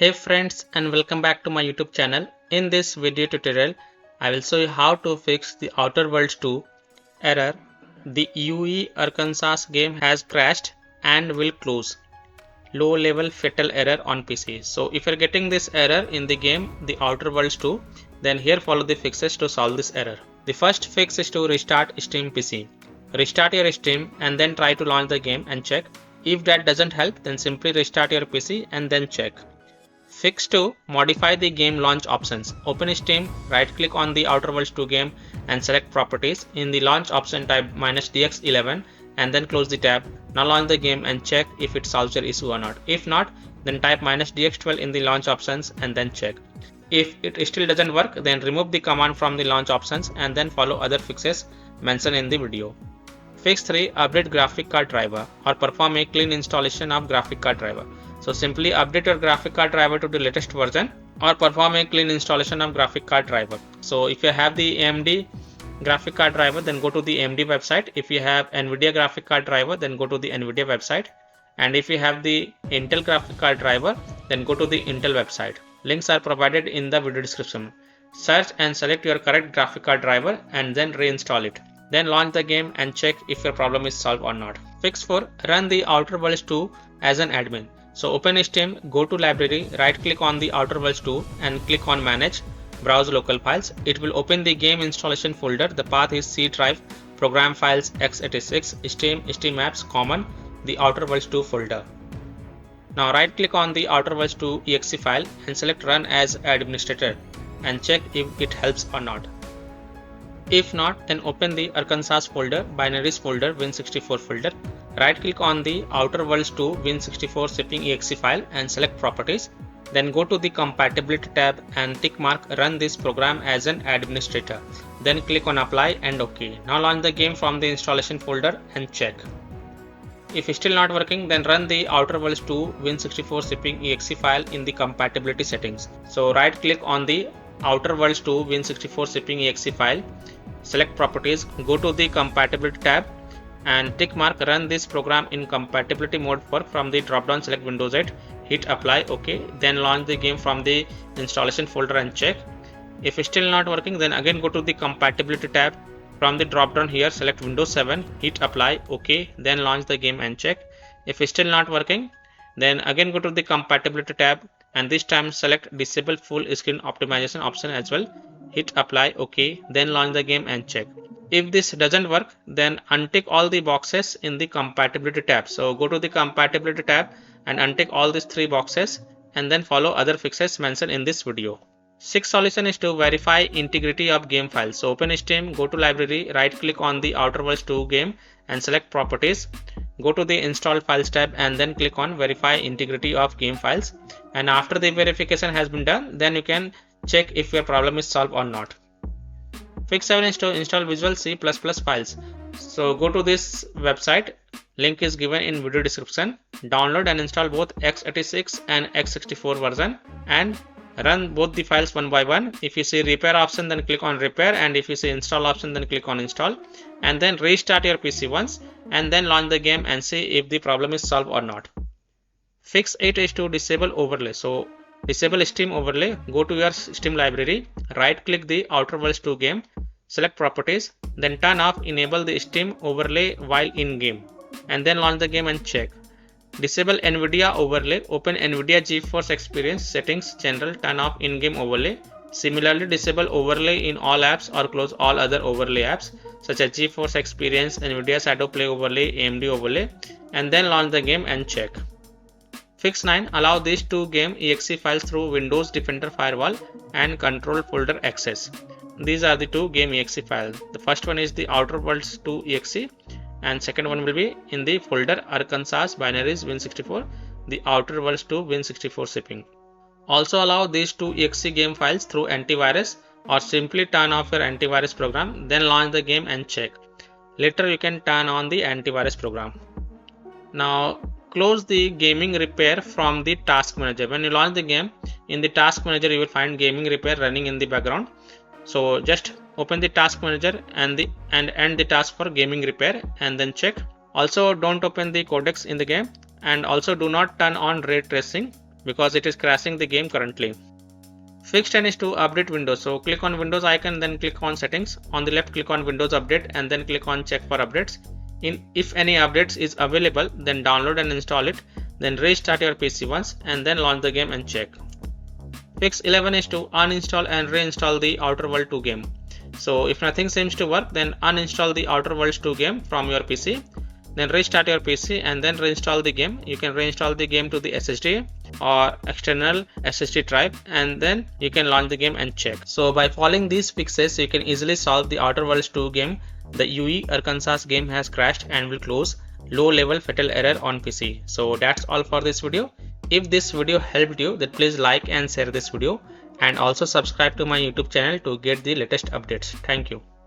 Hey friends, and welcome back to my YouTube channel. In this video tutorial, I will show you how to fix the Outer Worlds 2 error. The UE Arkansas game has crashed and will close. Low level fatal error on PC. So if you're getting this error in the game, the Outer Worlds 2, then here follow the fixes to solve this error. The first fix is to restart Steam PC. Restart your Steam and then try to launch the game and check. If that doesn't help, then simply restart your PC and then check. Fix 2. Modify the game launch options. Open Steam, right click on the Outer Worlds 2 game and select Properties. In the launch option type -DX11 and then close the tab. Now launch the game and check if it solves your issue or not. If not, then type -DX12 in the launch options and then check. If it still doesn't work, then remove the command from the launch options and then follow other fixes mentioned in the video. Fix 3. Update graphic card driver or perform a clean installation of graphic card driver. So simply update your graphic card driver to the latest version or perform a clean installation of graphic card driver. So if you have the AMD graphic card driver, then go to the AMD website. If you have NVIDIA graphic card driver, then go to the NVIDIA website. And if you have the Intel graphic card driver, then go to the Intel website. Links are provided in the video description. Search and select your correct graphic card driver and then reinstall it. Then launch the game and check if your problem is solved or not. Fix 4. Run the Outer Worlds 2 as an admin. So open Steam, go to Library, right click on the Outer Worlds 2 and click on Manage, Browse Local Files. It will open the game installation folder. The path is C drive, Program Files, x86, Steam, Steam Apps, Common, the Outer Worlds 2 folder. Now right click on the Outer Worlds 2 exe file and select Run as Administrator and check if it helps or not. If not, then open the Arkansas folder, Binaries folder, Win64 folder. Right click on the Outer Worlds 2 Win64 shipping exe file and select Properties. Then go to the Compatibility tab and tick mark Run this program as an administrator. Then click on Apply and OK. Now launch the game from the installation folder and check. If it's still not working, then run the Outer Worlds 2 Win64 shipping exe file in the compatibility settings. So right click on the Outer Worlds 2 Win64 shipping exe file, select Properties, go to the Compatibility tab and tick mark Run this program in compatibility mode for from the drop down select Windows 8, hit Apply, OK. Then launch the game from the installation folder and check. If it's still not working, then again go to the Compatibility tab. From the drop down here select Windows 7, hit Apply, OK. Then launch the game and check. If it's still not working, then again go to the Compatibility tab and this time select Disable Full Screen Optimization option as well, hit Apply, OK. Then launch the game and check. If this doesn't work, then untick all the boxes in the Compatibility tab. So go to the Compatibility tab and untick all these 3 boxes and then follow other fixes mentioned in this video. Sixth solution is to verify integrity of game files. So open Steam, go to Library, right click on the Outer Worlds 2 game and select Properties. Go to the Install Files tab and then click on Verify integrity of game files. And after the verification has been done, then you can check if your problem is solved or not. Fix 7 is to install Visual C++ files. So go to this website, link is given in video description. Download and install both x86 and x64 version and run both the files one by one. If you see repair option, then click on repair, and if you see install option, then click on install, and then restart your PC once and then launch the game and see if the problem is solved or not. Fix 8 is to disable overlay. So disable Steam overlay, go to your Steam library, right click the Outer Worlds 2 game, select Properties, then turn off enable the Steam overlay while in game and then launch the game and check. Disable NVIDIA overlay, open NVIDIA GeForce Experience settings, general, turn off in-game overlay. Similarly, disable overlay in all apps or close all other overlay apps such as GeForce Experience, NVIDIA Shadow Play overlay, AMD overlay, and then launch the game and check. Fix 9, allow these 2 game exe files through Windows Defender Firewall and control folder access. These are the 2 game exe files. The first one is the Outer Worlds 2 exe and second one will be in the folder Arkansas Binaries Win64, the Outer Worlds 2 Win64 shipping. Also allow these 2 exe game files through antivirus or simply turn off your antivirus program, then launch the game and check. Later you can turn on the antivirus program. Now close the gaming repair from the task manager. When you launch the game, in the task manager you will find gaming repair running in the background. So just open the task manager and end the task for gaming repair and then check. Also don't open the codecs in the game and also do not turn on ray tracing. because it is crashing the game currently. Fix 10 is to update Windows. So click on Windows icon, then click on settings. On the left, click on Windows update and then click on check for updates. If any updates is available, then download and install it. Then restart your PC once and then launch the game and check. Fix 11 is to uninstall and reinstall the Outer Worlds 2 game. So if nothing seems to work, then uninstall the Outer Worlds 2 game from your PC. Then restart your PC and then reinstall the game. You can reinstall the game to the SSD or external SSD drive, and then you can launch the game and check. So by following these fixes, you can easily solve the Outer Worlds 2 game. The UE Arkansas game has crashed and will close low level fatal error on PC. So that's all for this video. If this video helped you, then please like and share this video, and also subscribe to my YouTube channel to get the latest updates. Thank you.